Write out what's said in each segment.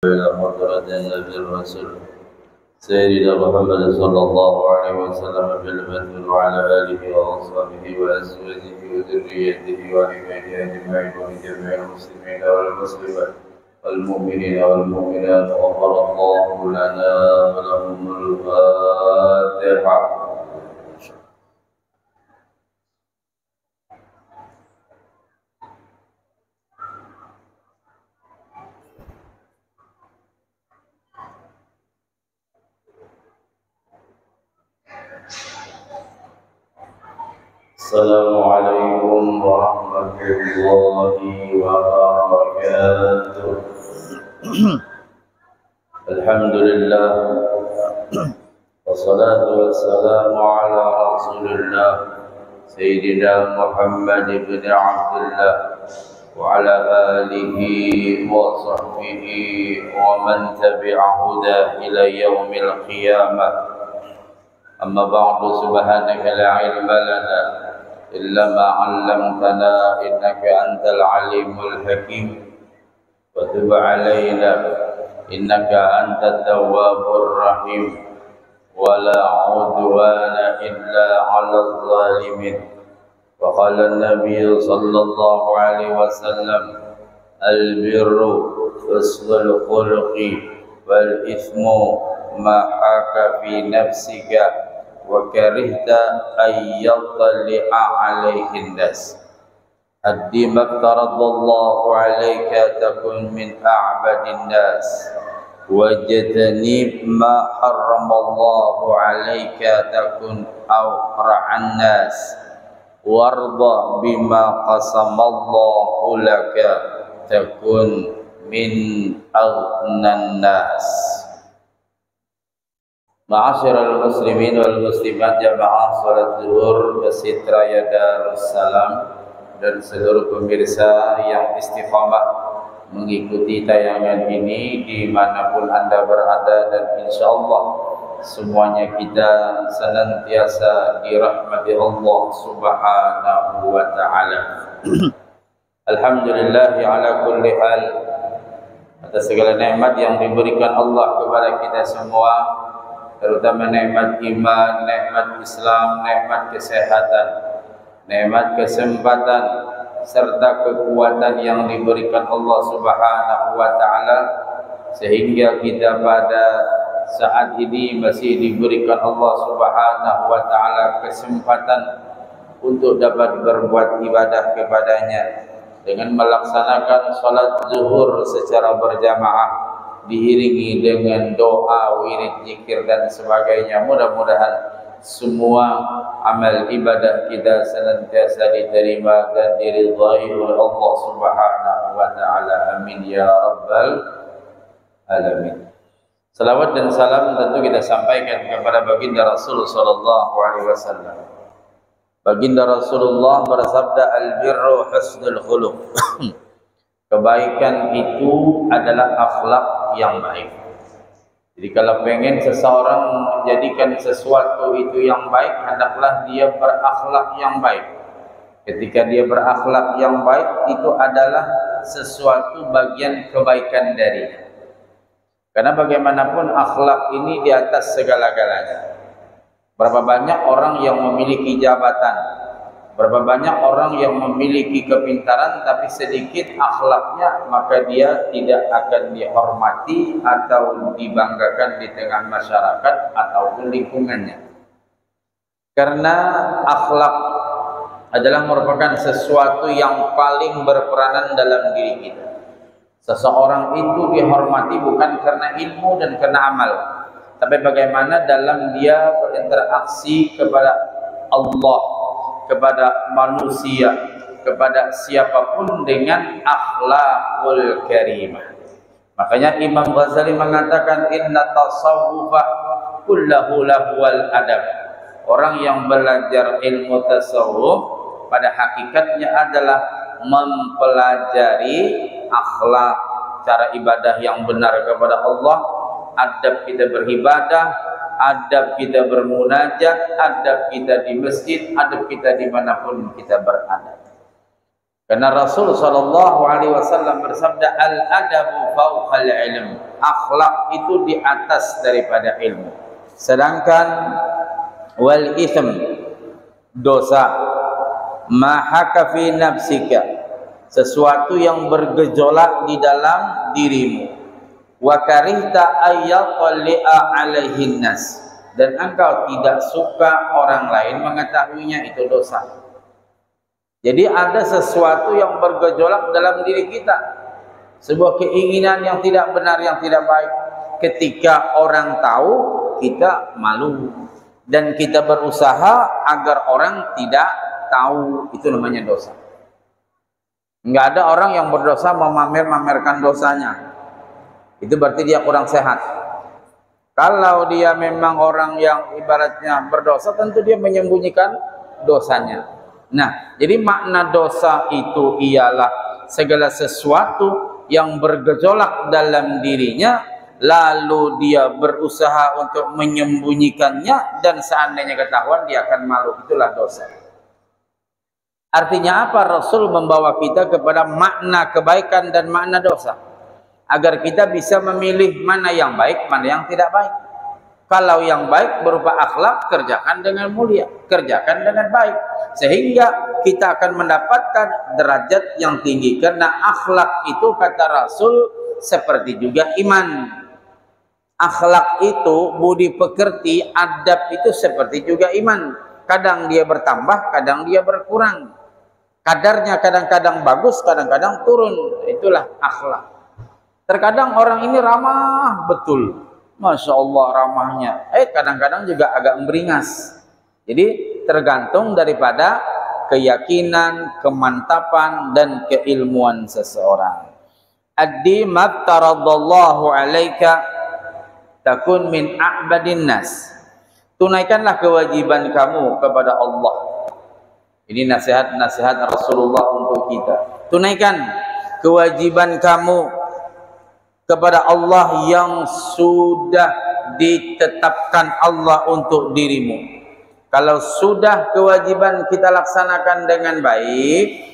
إلى حضرة النبي الرسول سيدنا محمد صلى الله عليه وسلم بالبدر وعلى آله وأصحابه وأزواجه وذريته وعباده أجمعين وجميع المسلمين والمسلمات والمؤمنين والمؤمنات غفر الله لنا ولهم الفاتحة. Assalamualaikum warahmatullahi wabarakatuh. Alhamdulillah wassalatu wassalamu ala rasulillah Sayyidina Muhammad ibn Abdullah wa ala alihi wa sahbihi wa man tabi'ahudah ila yaumil qiyamah. Amma ba'du, subhanaka la ilma lana إلا ما علمتنا إنك أنت العليم الحكيم وتب علينا إنك أنت التواب الرحيم ولا عدوان إلا على الظالمين. وقال النبي صلى الله عليه وسلم البر حسن الخلق والإثم ما حاك في نفسك وكرهت أن يطلع عليه الناس. أدي ما افترض الله عليك تكن من أعبد الناس واجتنب ما حرم الله عليك تكن أورع الناس وارضى بما قسم الله لك تكن من أغنى الناس. Ma'asyiral muslimin wal muslimat jamaah salat zuhur Masjid Raya Darussalam dan seluruh pemirsa yang istiqamah mengikuti tayangan ini dimanapun Anda berada, dan insyaallah semuanya kita senantiasa dirahmati Allah subhanahu wa ta'ala. Alhamdulillah ala kulli hal, atas segala nikmat yang diberikan Allah kepada kita semua, terutama nikmat iman, nikmat Islam, nikmat kesehatan, nikmat kesempatan, serta kekuatan yang diberikan Allah subhanahu wa ta'ala, sehingga kita pada saat ini masih diberikan Allah subhanahu wa ta'ala kesempatan untuk dapat berbuat ibadah kepadanya dengan melaksanakan salat zuhur secara berjamaah diiringi dengan doa, wirid, zikir dan sebagainya. Mudah-mudahan semua amal ibadah kita senantiasa diterima dan diridhai oleh Allah subhanahu wa ta'ala. Amin ya rabbal alamin. Salawat dan salam tentu kita sampaikan kepada baginda Rasul sallallahu alaihi wasallam. Baginda Rasulullah bersabda, al-birru husnul khuluq. Kebaikan itu adalah akhlak yang baik. Jadi kalau pengen seseorang menjadikan sesuatu itu yang baik, hendaklah dia berakhlak yang baik. Ketika dia berakhlak yang baik, itu adalah sesuatu bagian kebaikan darinya. Karena bagaimanapun akhlak ini di atas segala-galanya. Berapa banyak orang yang memiliki jabatan, berapa banyak orang yang memiliki kepintaran tapi sedikit akhlaknya, maka dia tidak akan dihormati atau dibanggakan di tengah masyarakat ataupun lingkungannya. Karena akhlak adalah merupakan sesuatu yang paling berperanan dalam diri kita. Seseorang itu dihormati bukan karena ilmu dan karena amal, tapi bagaimana dalam dia berinteraksi kepada Allah, kepada manusia, kepada siapapun dengan akhlakul karimah. Makanya Imam Ghazali mengatakan inna tasawwufa kullahu lahwal adab. Orang yang belajar ilmu tasawuf pada hakikatnya adalah mempelajari akhlak, cara ibadah yang benar kepada Allah, adab kita beribadah, adab kita bermunajat, adab kita di masjid, adab kita dimanapun kita berada. Karena Rasul sallallahu alaihi wasallam bersabda, al-adabu fawqal ilm. Akhlak itu di atas daripada ilmu. Sedangkan wal ithm, dosa, ma haka fi nafsika, sesuatu yang bergejolak di dalam dirimu, wa karihta ayyaqli'a alaihin nas, dan engkau tidak suka orang lain mengetahuinya, itu dosa. Jadi ada sesuatu yang bergejolak dalam diri kita, sebuah keinginan yang tidak benar, yang tidak baik. Ketika orang tahu, kita malu, dan kita berusaha agar orang tidak tahu. Itu namanya dosa. Enggak ada orang yang berdosa memamer-mamerkan dosanya. Itu berarti dia kurang sehat. Kalau dia memang orang yang ibaratnya berdosa, tentu dia menyembunyikan dosanya. Nah, jadi makna dosa itu ialah segala sesuatu yang bergejolak dalam dirinya, lalu dia berusaha untuk menyembunyikannya, dan seandainya ketahuan dia akan malu. Itulah dosa. Artinya apa? Rasul membawa kita kepada makna kebaikan dan makna dosa, agar kita bisa memilih mana yang baik, mana yang tidak baik. Kalau yang baik berupa akhlak, kerjakan dengan mulia, kerjakan dengan baik, sehingga kita akan mendapatkan derajat yang tinggi. Karena akhlak itu, kata Rasul, seperti juga iman. Akhlak itu budi pekerti, adab itu seperti juga iman. Kadang dia bertambah, kadang dia berkurang. Kadarnya kadang-kadang bagus, kadang-kadang turun. Itulah akhlak. Terkadang orang ini ramah betul, Masya Allah ramahnya, kadang-kadang juga agak beringas. Jadi tergantung daripada keyakinan, kemantapan, dan keilmuan seseorang. Addi maftaradallahu alaika takun min a'badin nas. Tunaikanlah kewajiban kamu kepada Allah. Ini nasihat-nasihat Rasulullah untuk kita. Tunaikan kewajiban kamu kepada Allah yang sudah ditetapkan Allah untuk dirimu. Kalau sudah kewajiban kita laksanakan dengan baik,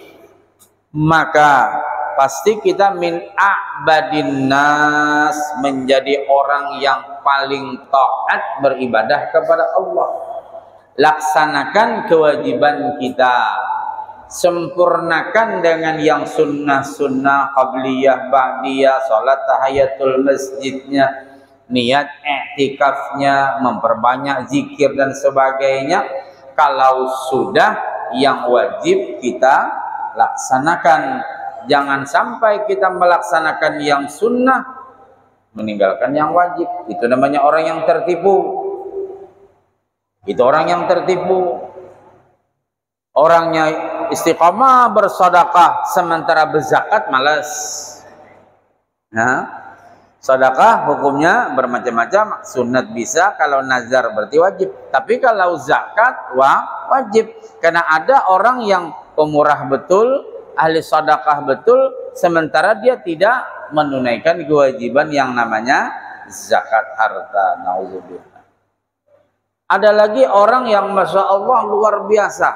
maka pasti kita min a'badin nas, menjadi orang yang paling taat beribadah kepada Allah. Laksanakan kewajiban kita, sempurnakan dengan yang sunnah-sunnah, qabliyah, ba'diyah, salat tahiyatul masjidnya, niat i'tikafnya, memperbanyak zikir dan sebagainya. Kalau sudah, yang wajib kita laksanakan. Jangan sampai kita melaksanakan yang sunnah, meninggalkan yang wajib. Itu namanya orang yang tertipu. Itu orang yang tertipu. Orangnya istiqamah bersedekah, sementara berzakat malas. Nah, sedekah hukumnya bermacam-macam. Sunat bisa, kalau nazar berarti wajib. Tapi kalau zakat wajib. Karena ada orang yang pemurah betul, ahli sedekah betul, sementara dia tidak menunaikan kewajiban yang namanya zakat harta. Nauzubillah. Ada lagi orang yang Masya Allah luar biasa,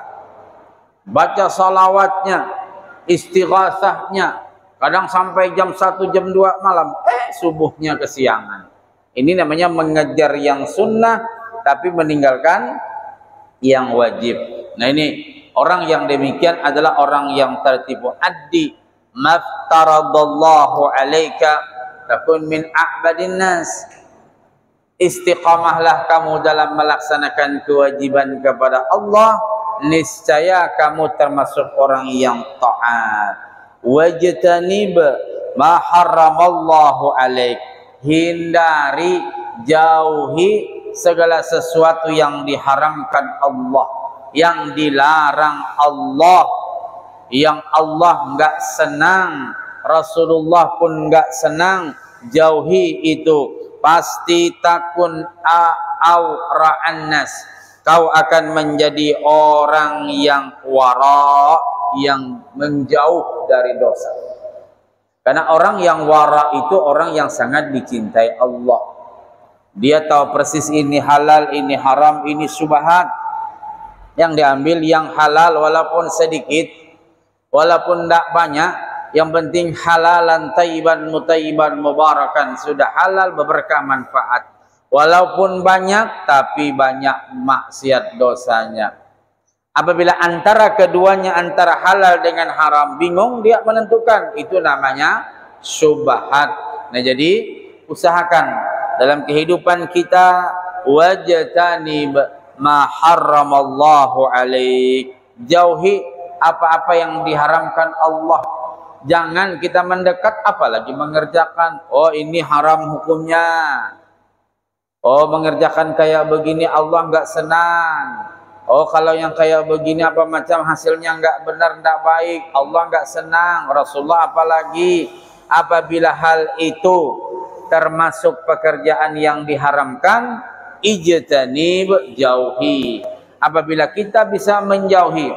baca salawatnya, istighasahnya, kadang sampai jam 1, jam 2 malam, subuhnya kesiangan. Ini namanya mengejar yang sunnah, tapi meninggalkan yang wajib. Nah, ini orang yang demikian adalah orang yang tertipu. Addi maftaradallahu alaika takun min a'badin nas. Istiqamahlah kamu dalam melaksanakan kewajiban kepada Allah, niscaya kamu termasuk orang yang taat. Wajtanib ma haramallahu alaik, hindari, jauhi segala sesuatu yang diharamkan Allah, yang dilarang Allah, yang Allah enggak senang, Rasulullah pun enggak senang. Jauhi itu. Pasti takun a'ra'an nas, kau akan menjadi orang yang wara, yang menjauh dari dosa. Karena orang yang wara itu orang yang sangat dicintai Allah. Dia tahu persis ini halal, ini haram, ini syubhat. Yang diambil yang halal walaupun sedikit, Walaupun tidak banyak, yang penting halalan tayyiban mutayyiban mubarakan, sudah halal berberkah manfaat. Walaupun banyak tapi banyak maksiat dosanya. Apabila antara keduanya, antara halal dengan haram, bingung dia menentukan, itu namanya syubhat. Nah, jadi usahakan dalam kehidupan kita, wajtanib ma harramallahu alaik, jauhi apa-apa yang diharamkan Allah. Jangan kita mendekat apalagi mengerjakan. Oh, ini haram hukumnya. Oh, mengerjakan kayak begini Allah enggak senang. Oh, kalau yang kayak begini apa macam hasilnya enggak benar, enggak baik, Allah enggak senang, Rasulullah apalagi. Apabila hal itu termasuk pekerjaan yang diharamkan, ijtanib, jauhi. Apabila kita bisa menjauhi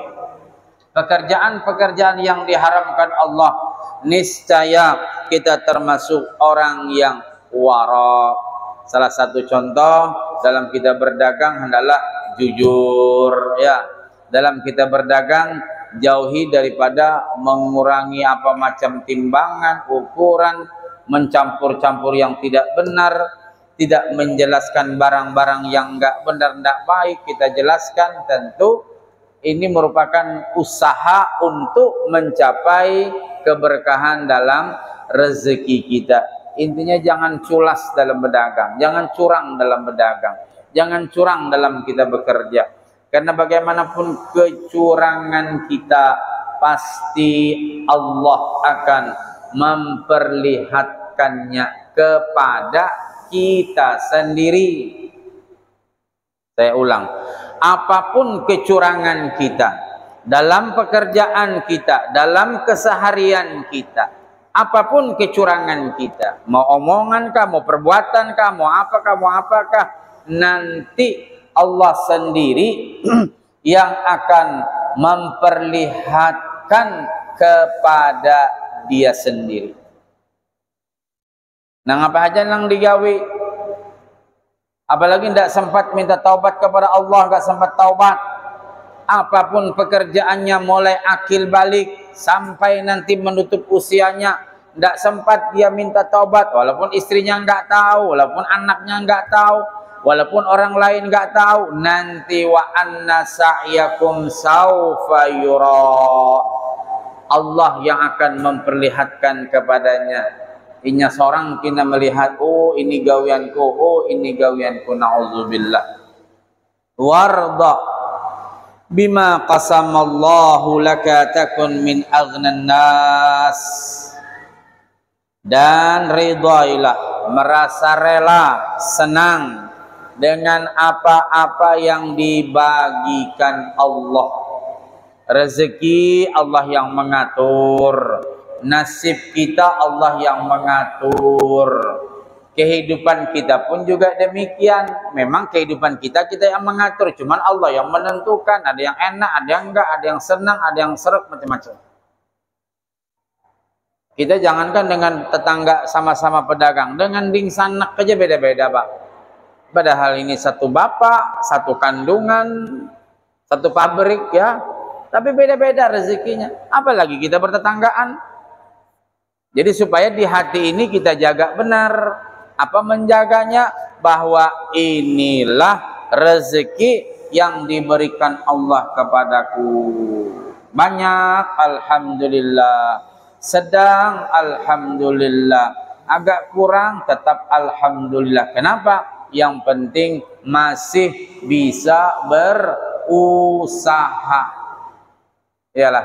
pekerjaan-pekerjaan yang diharamkan Allah, niscaya kita termasuk orang yang wara. Salah satu contoh dalam kita berdagang hendaklah jujur, ya. Dalam kita berdagang, jauhi daripada mengurangi apa macam timbangan, ukuran, mencampur-campur yang tidak benar, tidak menjelaskan barang-barang yang enggak benar, enggak baik, kita jelaskan. Tentu ini merupakan usaha untuk mencapai keberkahan dalam rezeki kita. Intinya jangan culas dalam berdagang, jangan curang dalam berdagang, jangan curang dalam kita bekerja. Karena bagaimanapun kecurangan kita, pasti Allah akan memperlihatkannya kepada kita sendiri. Saya ulang, apapun kecurangan kita dalam pekerjaan kita, dalam keseharian kita, apapun kecurangan kita, mau omongan kah, mau perbuatan kah, mau apakah, nanti Allah sendiri yang akan memperlihatkan kepada dia sendiri. Nah, apa aja yang digawe? Apalagi tidak sempat minta taubat kepada Allah, enggak sempat taubat. Apapun pekerjaannya, mulai akil balik sampai nanti menutup usianya, tidak sempat dia minta taubat. Walaupun istrinya enggak tahu, walaupun anaknya enggak tahu, walaupun orang lain enggak tahu, nanti wa anna sa'yakum saufa yura. Allah yang akan memperlihatkan kepadanya. Inya seorang kena melihat, oh ini gawianku, oh ini gawianku, na'udzubillah. Warda bima qasamallahu laka takun min aghnan nas. Dan ridailah, merasa rela, senang dengan apa-apa yang dibagikan Allah. Rezeki Allah yang mengatur, nasib kita Allah yang mengatur, kehidupan kita pun juga demikian. Memang kehidupan kita yang mengatur, cuman Allah yang menentukan. Ada yang enak, ada yang enggak, ada yang senang, ada yang seret, macam-macam. Kita jangankan dengan tetangga sama-sama pedagang, dengan dingsanak aja beda-beda, Pak. Padahal ini satu bapak, satu kandungan, satu pabrik, ya, tapi beda-beda rezekinya. Apalagi kita bertetanggaan. Jadi supaya di hati ini kita jaga benar. Apa menjaganya? Bahwa inilah rezeki yang diberikan Allah kepadaku. Banyak, alhamdulillah. Sedang, alhamdulillah. Agak kurang, tetap alhamdulillah. Kenapa? Yang penting masih bisa berusaha. Iyalah.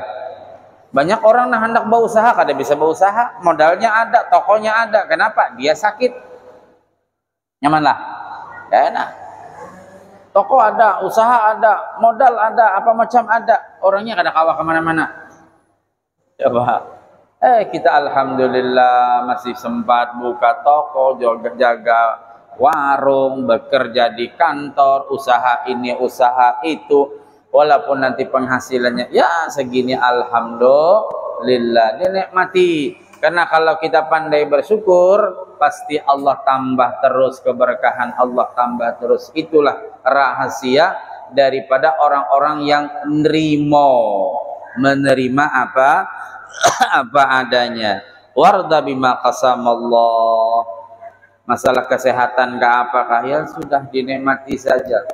Banyak orang yang hendak berusaha, kada bisa berusaha, modalnya ada, tokonya ada. Kenapa? Dia sakit. Nyamanlah. Ya enak. Toko ada, usaha ada, modal ada, apa macam ada. Orangnya kada kawa kemana-mana. Coba. Kita alhamdulillah masih sempat buka toko, jaga warung, bekerja di kantor, usaha ini, usaha itu. Walaupun nanti penghasilannya ya segini, alhamdulillah, dinikmati. Karena kalau kita pandai bersyukur, pasti Allah tambah terus keberkahan, Allah tambah terus. Itulah rahasia daripada orang-orang yang nerimo menerima apa apa adanya. Warda bima qasamallah. Masalah kesehatan ke apakah, ya sudah dinikmati saja.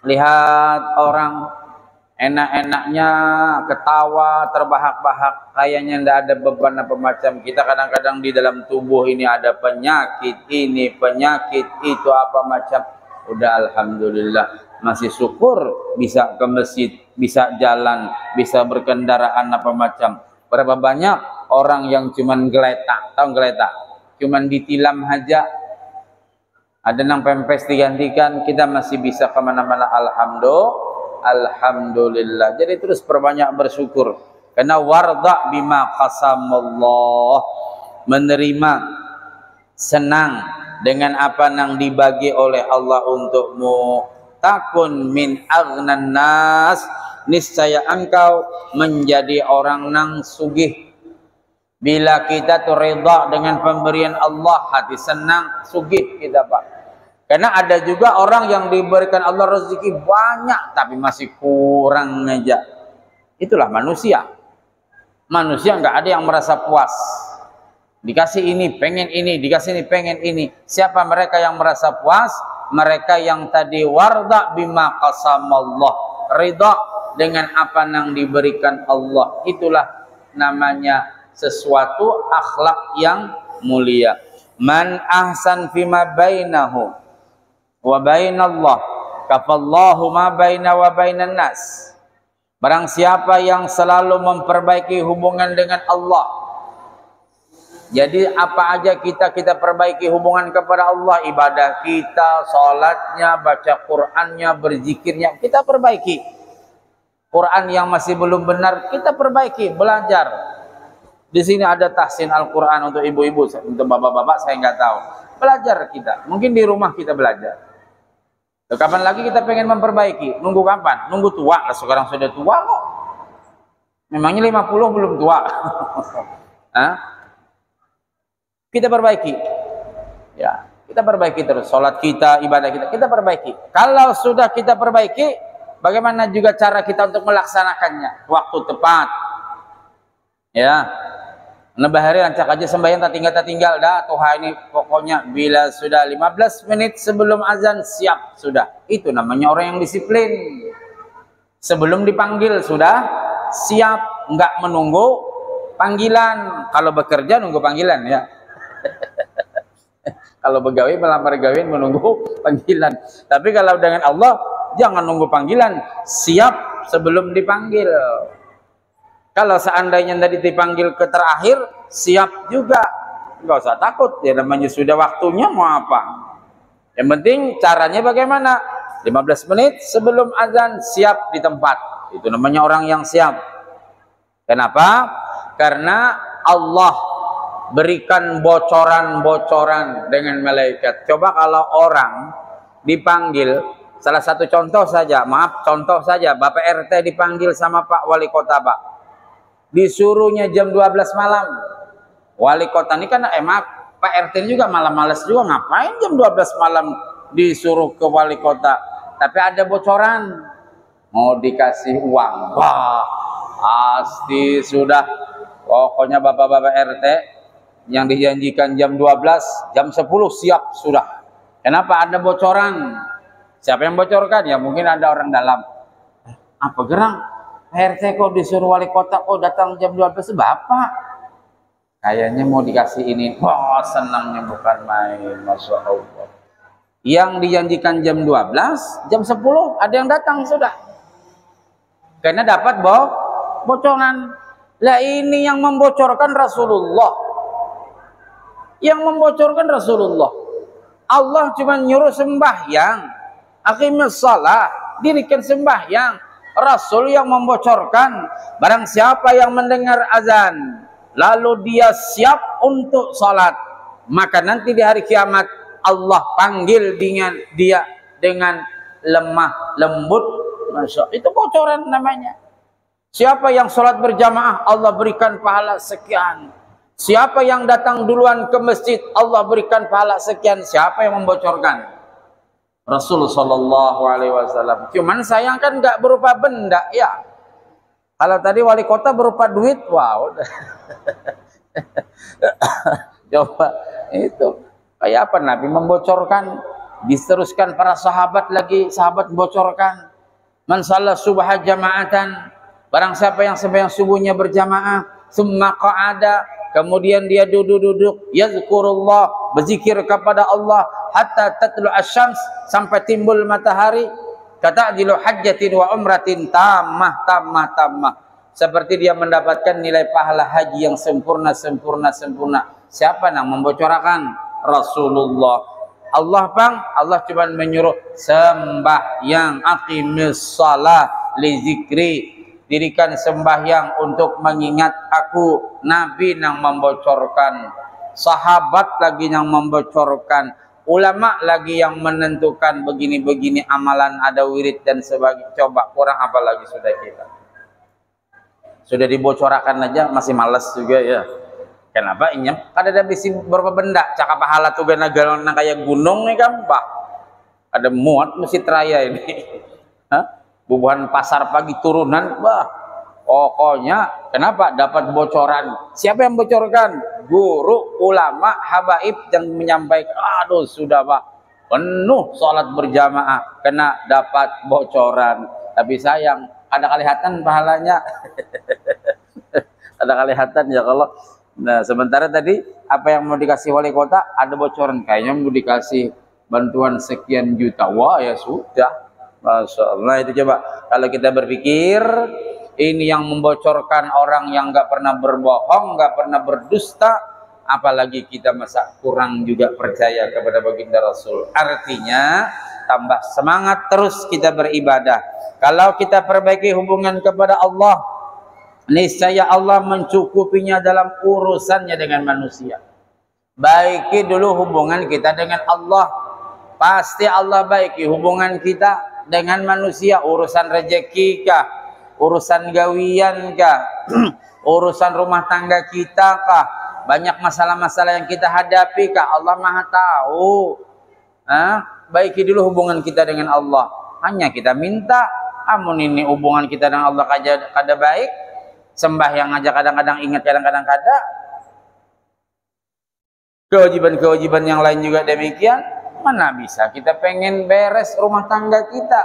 Lihat orang enak-enaknya ketawa terbahak-bahak, kayaknya tidak ada beban apa macam. Kita kadang-kadang di dalam tubuh ini ada penyakit ini, penyakit itu apa macam. Udah alhamdulillah, masih syukur bisa ke masjid, bisa jalan, bisa berkendaraan apa macam. Berapa banyak orang yang cuman geletak, tahu geletak? Cuman ditilam aja, ada nang pempes digantikan, kita masih bisa kemana-mana. Alhamdulillah. Jadi terus perbanyak bersyukur. Karena warda bima qasamallah, menerima, senang dengan apa yang dibagi oleh Allah untukmu. Takun min aghnan nas, niscaya engkau menjadi orang nang sugih. Bila kita tuh reda dengan pemberian Allah, hati senang, sugih kita Pak. Karena ada juga orang yang diberikan Allah rezeki banyak tapi masih kurang aja. Itulah manusia. Manusia nggak ada yang merasa puas. Dikasih ini, pengen ini, dikasih ini, pengen ini. Siapa mereka yang merasa puas? Mereka yang tadi warda bima qasamallah, ridha dengan apa yang diberikan Allah. Itulah namanya sesuatu akhlak yang mulia. Man ahsan fima bainahu wa bainallah kafallahu ma baina wa bainan nas. Barang siapa yang selalu memperbaiki hubungan dengan Allah, jadi apa aja kita perbaiki hubungan kepada Allah, ibadah kita, salatnya, baca Qur'annya, berzikirnya, kita perbaiki. Quran yang masih belum benar kita perbaiki, belajar. Di sini ada tahsin Al-Quran untuk ibu-ibu, untuk bapak-bapak saya nggak tahu. Belajar kita, mungkin di rumah kita belajar. Kapan lagi kita pengen memperbaiki? Nunggu kapan? Nunggu tua? Sekarang sudah tua kok. Memangnya 50 belum tua? Kita perbaiki. Ya, kita perbaiki terus. Sholat kita, ibadah kita perbaiki. Kalau sudah kita perbaiki, bagaimana juga cara kita untuk melaksanakannya? Waktu tepat. Ya, bahari rancak aja sembahyang tak tinggal dah. Tuhan ini pokoknya bila sudah 15 menit sebelum azan siap sudah. Itu namanya orang yang disiplin. Sebelum dipanggil sudah siap, enggak menunggu panggilan. Kalau bekerja nunggu panggilan ya. Kalau begawe melamar gawe menunggu panggilan. Tapi kalau dengan Allah jangan nunggu panggilan, siap sebelum dipanggil. Kalau seandainya tadi dipanggil ke terakhir, siap juga. Enggak usah takut, ya namanya sudah waktunya mau apa. Yang penting caranya bagaimana? 15 menit sebelum azan siap di tempat. Itu namanya orang yang siap. Kenapa? Karena Allah berikan bocoran-bocoran dengan malaikat. Coba kalau orang dipanggil, salah satu contoh saja, contoh saja, Bapak RT dipanggil sama Pak Wali Kota Pak. Disuruhnya jam 12 malam. Wali kota ini kan Pak RT juga malam males juga, ngapain jam 12 malam disuruh ke wali kota. Tapi ada bocoran mau dikasih uang. Wah, pasti sudah. Pokoknya bapak-bapak RT yang dijanjikan jam 12, jam 10 siap sudah. Kenapa? Ada bocoran. Siapa yang bocorkan? Ya mungkin ada orang dalam. Apa gerang? RT kok disuruh wali kota kok datang jam 12? Bapak kayaknya mau dikasih ini. Wah, senangnya bukan main, Masya Allah. Yang dijanjikan jam 12, jam 10 ada yang datang sudah. Karena dapat bocoran. Lah ini yang membocorkan Rasulullah. Yang membocorkan Rasulullah. Allah cuma nyuruh sembahyang. Aqimus shalah, dirikan sembahyang. Rasul yang membocorkan. Barang siapa yang mendengar azan lalu dia siap untuk salat, maka nanti di hari kiamat Allah panggil dia dengan lemah lembut. Masya, itu bocoran namanya. Siapa yang salat berjamaah Allah berikan pahala sekian. Siapa yang datang duluan ke masjid Allah berikan pahala sekian. Siapa yang membocorkan? Rasul sallallahu alaihi wasallam. Cuman sayang kan nggak berupa benda ya. Kalau tadi wali kota berupa duit, wow. Coba itu kayak apa Nabi membocorkan, diteruskan para sahabat lagi, sahabat bocorkan. Man shalla subha jama'atan, barang siapa yang sembahyang subuhnya berjamaah, summa qa'ada, kemudian dia duduk-duduk, yazkurullah, berzikir kepada Allah, hatta tatlu asyams, sampai timbul matahari, kata adilu hajjatin wa umratin tammah. Seperti dia mendapatkan nilai pahala haji yang sempurna. Siapa yang membocorkan? Rasulullah. Allah Allah cuma menyuruh sembahyang, aqimis shalah li zikri, dirikan sembahyang untuk mengingat aku. Nabi yang membocorkan, sahabat lagi yang membocorkan, ulama lagi yang menentukan begini-begini amalan, ada wirid dan sebagainya. Coba kurang apa lagi sudah kita? Sudah dibocorkan aja masih malas juga ya. Kenapa inyam? Kada ada bisi berapa benda cakap pahala tuh gana kayak gunung nih kan, bah. Ada muat Masjid Raya ini. Hah? Bubuhan pasar pagi turunan, bah. Pokoknya kenapa dapat bocoran? Siapa yang bocorkan? Guru, ulama, habaib yang menyampaikan. Aduh sudah pak, penuh sholat berjamaah kena dapat bocoran. Tapi sayang, ada kelihatan pahalanya. Ada kelihatan ya kalau. Nah sementara tadi apa yang mau dikasih wali kota ada bocoran, kayaknya mau dikasih bantuan sekian juta. Wah ya sudah, Masya Allah. Itu coba kalau kita berpikir ini yang membocorkan orang yang nggak pernah berbohong, nggak pernah berdusta, apalagi kita masa kurang juga percaya kepada baginda Rasul. Artinya tambah semangat terus kita beribadah. Kalau kita perbaiki hubungan kepada Allah, niscaya Allah mencukupinya dalam urusannya dengan manusia. Baiki dulu hubungan kita dengan Allah, pasti Allah baiki hubungan kita dengan manusia. Urusan rezeki kah, urusan gawian kah, urusan rumah tangga kita kah, banyak masalah-masalah yang kita hadapi kah, Allah Maha tahu. Baiki dulu hubungan kita dengan Allah. Hanya kita minta, amun ini hubungan kita dengan Allah kada baik, sembahyang aja kadang-kadang ingat, kadang-kadang kada. Kewajiban-kewajiban yang lain juga demikian. Mana bisa kita pengen beres rumah tangga kita?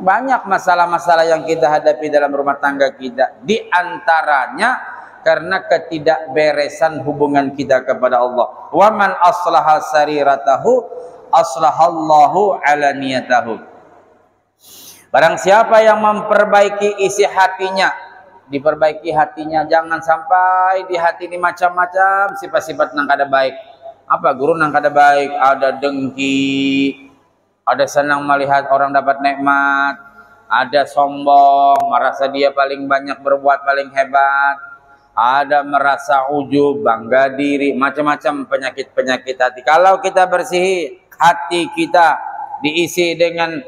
Banyak masalah-masalah yang kita hadapi dalam rumah tangga kita. Di antaranya karena ketidakberesan hubungan kita kepada Allah. Wa man aslaha sariratahu aslahallahu alaniyatahu. Barang siapa yang memperbaiki isi hatinya, diperbaiki hatinya, jangan sampai di hati ini macam-macam sifat-sifat nang kada baik. Apa guru nang kada baik? Ada dengki, ada senang melihat orang dapat nikmat, ada sombong, merasa dia paling banyak berbuat, paling hebat, ada merasa ujub, bangga diri, macam-macam penyakit-penyakit hati. Kalau kita bersih hati kita, diisi dengan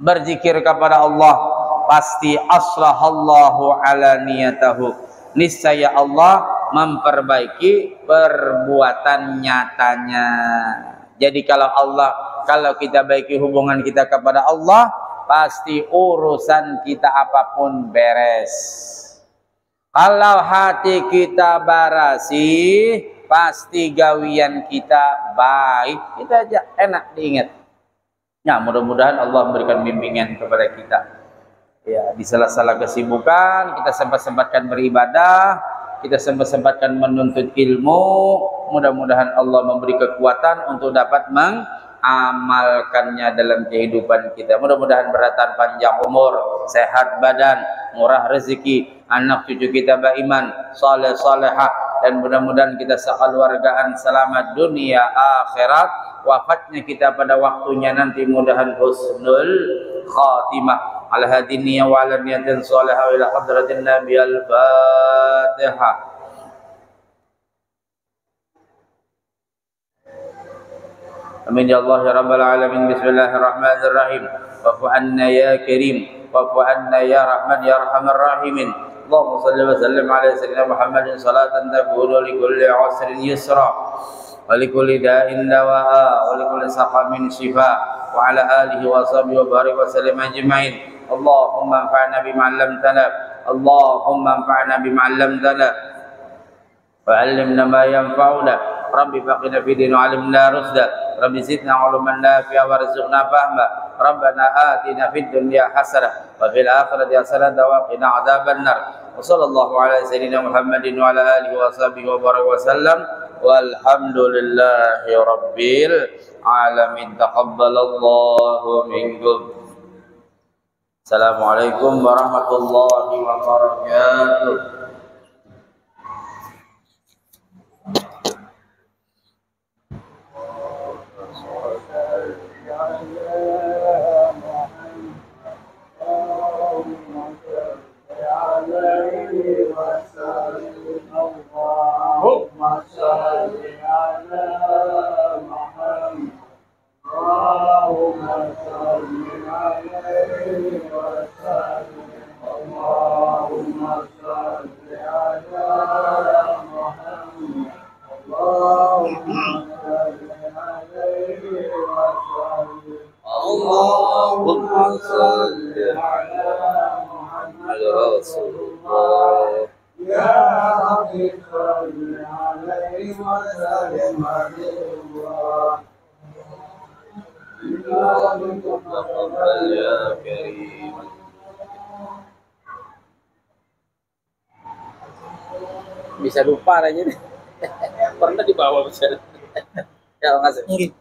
berzikir kepada Allah, pasti aslahallahu ala niyatahu, niscaya Allah memperbaiki perbuatan nyatanya. Jadi kalau kita baiki hubungan kita kepada Allah, pasti urusan kita apapun beres. Kalau hati kita barasi, pasti gawian kita baik. Itu aja enak diingat. Ya, mudah-mudahan Allah memberikan bimbingan kepada kita. Ya, di sela-sela kesibukan kita sempat-sempatkan beribadah, kita sempat-sempatkan menuntut ilmu. Mudah-mudahan Allah memberi kekuatan untuk dapat mengamalkannya dalam kehidupan kita. Mudah-mudahan beratan panjang umur, sehat badan, murah rezeki, anak cucu kita beriman, saleh salehah, dan mudah-mudahan kita sekeluargaan selamat dunia akhirat. Wafatnya kita pada waktunya nanti mudahan husnul khatimah. Ala hadiniya wa ala niyatin salihah ila hadratin nabi al-fatihah. Amin ya Allah ya rabbal alamin. Bismillahirrahmanirrahim. Wa'fu anna ya karim, wa'fu anna ya rahman ya arhamar rahimin. Allahumma salli wa sallim ala sayyidina Muhammadin salatan takunu li kulli usrin yusra wa li kulli da'in dawa'a wa li kulli saqamin shifa wa ala alihi wa sahbihi wa barik wa sallim ajma'in. Allahumma anfa'na bima 'allamtana اللهم انفعنا بما علمتنا وعلمنا ما ينفعنا رب فقنا في دين وعلمنا رشدا رب زدنا علما نافعا وارزقنا فهما ربنا آتنا في الدنيا حسنة وفي الآخرة حسنة وقنا عذاب النار وصلى الله على سيدنا محمد وعلى آله وصحبه وبارك وسلم والحمد لله رب العالمين تقبل الله منكم. Assalamualaikum warahmatullahi wabarakatuh. Bisa lupa aja nih. Pernah dibawa besar. Ya, makasih.